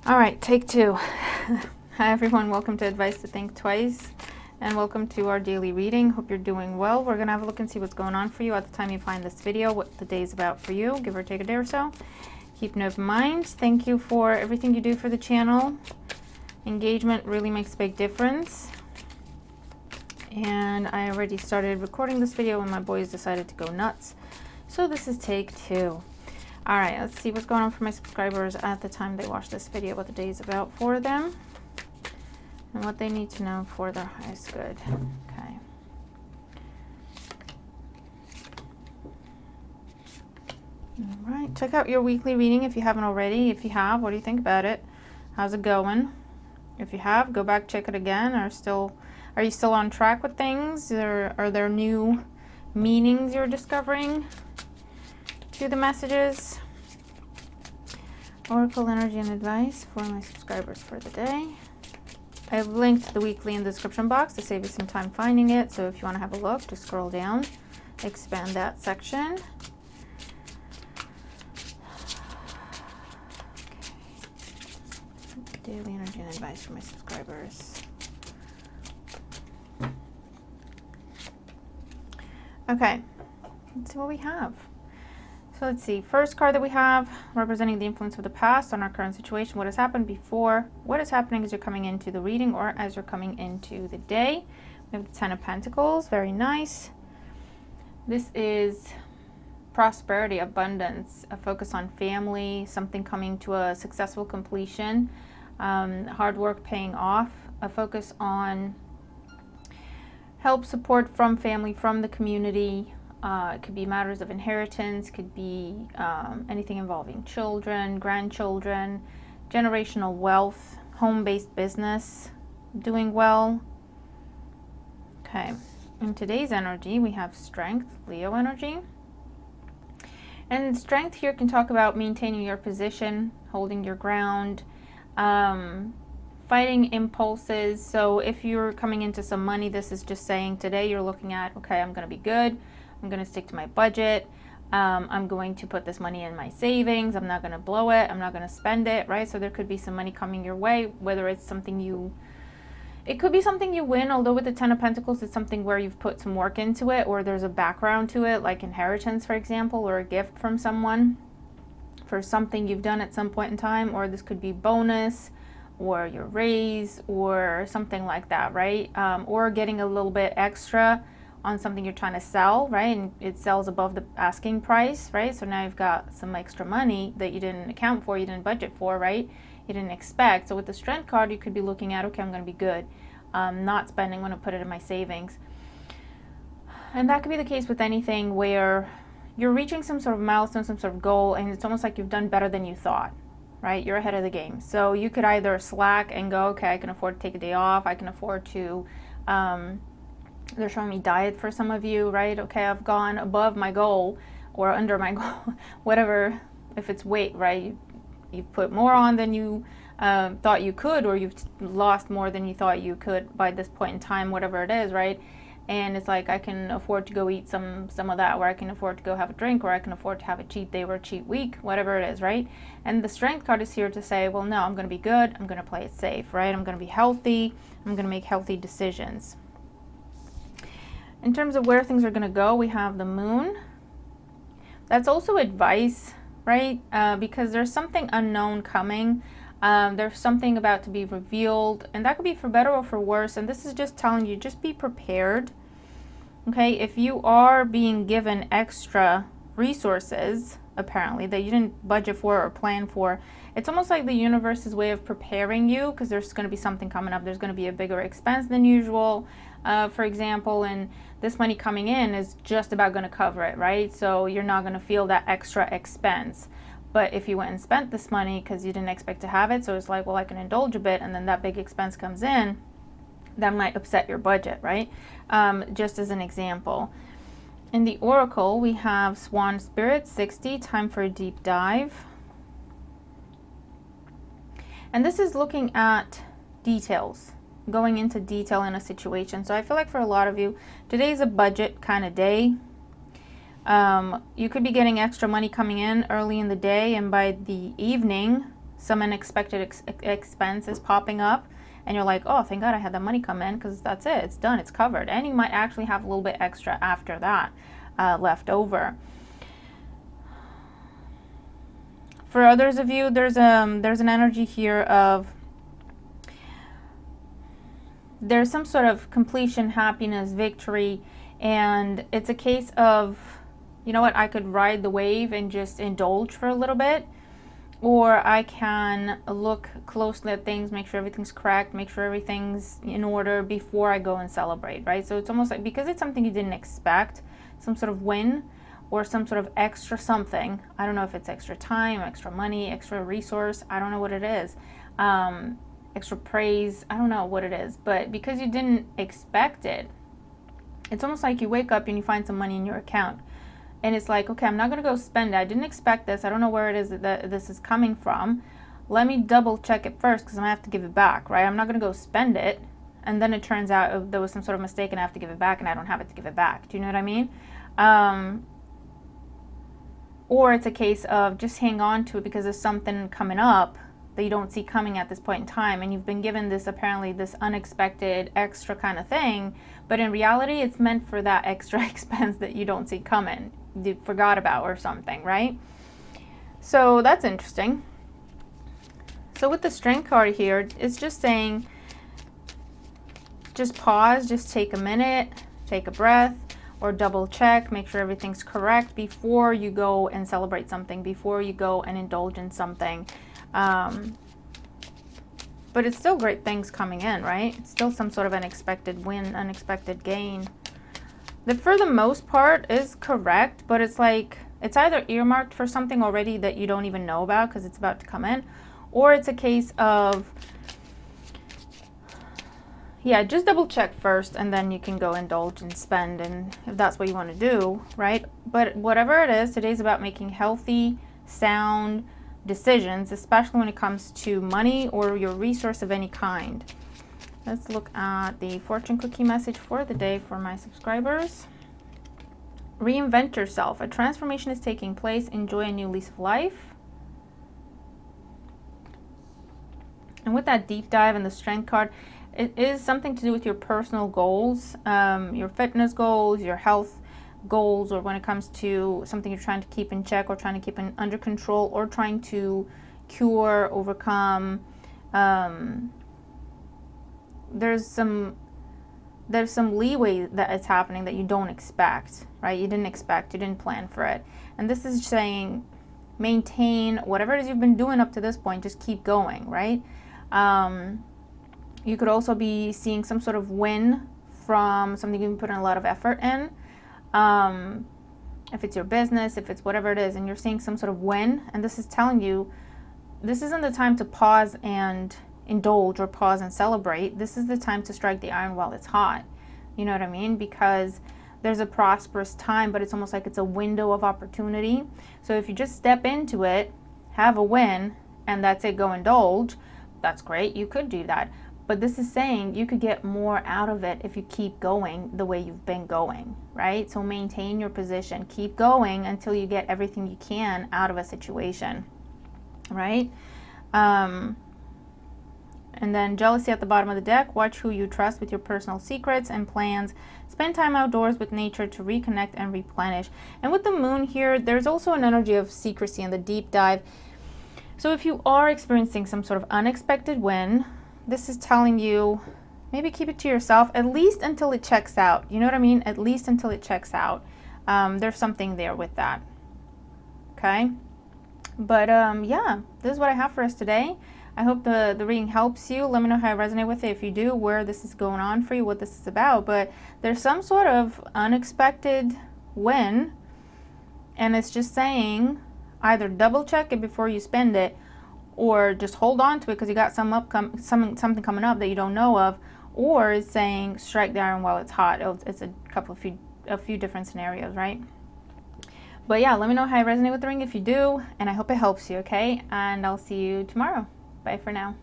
All right, take two. Hi everyone, welcome to Advice to Think Twice, and welcome to our daily reading. Hope you're doing well. We're gonna have a look and see what's going on for you at the time you find this video, what the day is about for you, give or take a day or so. Keep an open mind. Thank you for everything you do for the channel. Engagement really makes a big difference. And I already started recording this video when my boys decided to go nuts. So this is take two. All right, let's see what's going on for my subscribers at the time they watch this video, what the day is about for them, and what they need to know for their highest good. Okay. All right, check out your weekly reading if you haven't already. If you have, what do you think about it? How's it going? If you have, go back, check it again. Are you still on track with things? Or are there new meanings you're discovering to the messages? Oracle energy and advice for my subscribers for the day. I've linked the weekly in the description box to save you some time finding it. So if you want to have a look, just scroll down, expand that section. Okay. Daily energy and advice for my subscribers. Okay, let's see what we have. So let's see, first card that we have, representing the influence of the past on our current situation, what has happened before, what is happening as you're coming into the reading or as you're coming into the day. We have the Ten of Pentacles, very nice. This is prosperity, abundance, a focus on family, something coming to a successful completion, hard work paying off, a focus on help, support from family, from the community. It could be matters of inheritance, could be anything involving children, grandchildren, generational wealth, home-based business, doing well. Okay, in today's energy, we have strength, Leo energy. And strength here can talk about maintaining your position, holding your ground, fighting impulses. So if you're coming into some money, this is just saying today you're looking at, okay, I'm going to be good. I'm going to stick to my budget. I'm going to put this money in my savings. I'm not going to blow it. I'm not going to spend it, right? So there could be some money coming your way, whether it's something it could be something you win, although with the Ten of Pentacles, it's something where you've put some work into it, or there's a background to it, like inheritance, for example, or a gift from someone for something you've done at some point in time, or this could be bonus, or your raise, or something like that, right? Or getting a little bit extra on something you're trying to sell, right? And it sells above the asking price, right? So now you've got some extra money that you didn't account for, you didn't budget for, right? You didn't expect. So with the Strength card, you could be looking at, okay, I'm going to be good. Not spending, I'm going to put it in my savings. And that could be the case with anything where you're reaching some sort of milestone, some sort of goal, and it's almost like you've done better than you thought, right? You're ahead of the game. So you could either slack and go, okay, I can afford to take a day off. I can afford to, they're showing me diet for some of you, right? Okay, I've gone above my goal or under my goal, whatever, if it's weight, right? You've put more on than you thought you could, or you've lost more than you thought you could by this point in time, whatever it is, right? And it's like, I can afford to go eat some of that, or I can afford to go have a drink, or I can afford to have a cheat day or a cheat week, whatever it is, right? And the Strength card is here to say, well, no, I'm going to be good. I'm going to play it safe, right? I'm going to be healthy. I'm going to make healthy decisions. In terms of where things are going to go, we have the Moon. That's also advice, right? Because there's something unknown coming. There's something about to be revealed, and that could be for better or for worse. And this is just telling you, just be prepared. Okay, if you are being given extra resources, apparently, that you didn't budget for or plan for, it's almost like the universe's way of preparing you, because there's going to be something coming up. There's going to be a bigger expense than usual, for example, and this money coming in is just about going to cover it, right? So you're not going to feel that extra expense. But if you went and spent this money because you didn't expect to have it, so it's like, well, I can indulge a bit, and then that big expense comes in, that might upset your budget, right? Just as an example. In the Oracle, we have Swan Spirit 60, time for a deep dive. And this is looking at details, going into detail in a situation. So I feel like for a lot of you, today's a budget kind of day. You could be getting extra money coming in early in the day, and by the evening, some unexpected expense is popping up, and you're like, oh, thank God I had that money come in, because that's it, it's done, it's covered. And you might actually have a little bit extra after that left over. For others of you, there's an energy here of there's some sort of completion, happiness, victory, and it's a case of, you know what, I could ride the wave and just indulge for a little bit, or I can look closely at things, make sure everything's correct, make sure everything's in order before I go and celebrate, right? So it's almost like, because it's something you didn't expect, some sort of win or some sort of extra something. I don't know if it's extra time, extra money, extra resource, I don't know what it is. Extra praise, I don't know what it is, but because you didn't expect it, it's almost like you wake up and you find some money in your account, and it's like, okay, I'm not gonna go spend it, I didn't expect this, I don't know where it is that this is coming from, let me double check it first, because I'm gonna have to give it back, right? I'm not gonna go spend it, and then it turns out there was some sort of mistake and I have to give it back, and I don't have it to give it back. Do you know what I mean? Or it's a case of just hang on to it because there's something coming up that you don't see coming at this point in time, and you've been given this, apparently this unexpected extra kind of thing, but in reality it's meant for that extra expense that you don't see coming, you forgot about or something, right? So that's interesting. So with the Strength card here, it's just saying, just pause, just take a minute, take a breath, or double check, make sure everything's correct before you go and celebrate something, before you go and indulge in something. But it's still great things coming in, right? It's still some sort of unexpected win, unexpected gain. That for the most part is correct, but it's like, it's either earmarked for something already that you don't even know about because it's about to come in, or it's a case of, yeah, just double check first and then you can go indulge and spend, and if that's what you want to do, right? But whatever it is, today's about making healthy, sound decisions, especially when it comes to money or your resource of any kind. Let's look at the fortune cookie message for the day for my subscribers. Reinvent yourself. A transformation is taking place. Enjoy a new lease of life. And with that deep dive in the Strength card, it is something to do with your personal goals, your fitness goals, your health goals, or when it comes to something you're trying to keep in check or trying to keep under control, or trying to cure, overcome. There's some leeway that is happening that you don't expect, right? You didn't expect, you didn't plan for it. And this is saying maintain whatever it is you've been doing up to this point, just keep going, right? You could also be seeing some sort of win from something you've been putting a lot of effort in. If it's your business, if it's whatever it is, and you're seeing some sort of win, and this is telling you this isn't the time to pause and indulge or pause and celebrate. This is the time to strike the iron while it's hot. You know what I mean? Because there's a prosperous time, but it's almost like it's a window of opportunity. So if you just step into it, have a win, and that's it, go indulge, that's great. You could do that. But this is saying you could get more out of it if you keep going the way you've been going, right? So maintain your position. Keep going until you get everything you can out of a situation, right? And then jealousy at the bottom of the deck. Watch who you trust with your personal secrets and plans. Spend time outdoors with nature to reconnect and replenish. And with the moon here, there's also an energy of secrecy in the deep dive. So if you are experiencing some sort of unexpected win, this is telling you maybe keep it to yourself, at least until it checks out. You know what I mean? At least until it checks out. There's something there with that. Okay? But yeah, this is what I have for us today. I hope the reading helps you. Let me know how you resonate with it. If you do, where this is going on for you, what this is about. But there's some sort of unexpected win, and it's just saying either double check it before you spend it, or just hold on to it because you got something coming up that you don't know of, or it's saying strike the iron while it's hot. It's a few different scenarios, right? But yeah, let me know how you resonate with the ring if you do, and I hope it helps you, okay? And I'll see you tomorrow. Bye for now.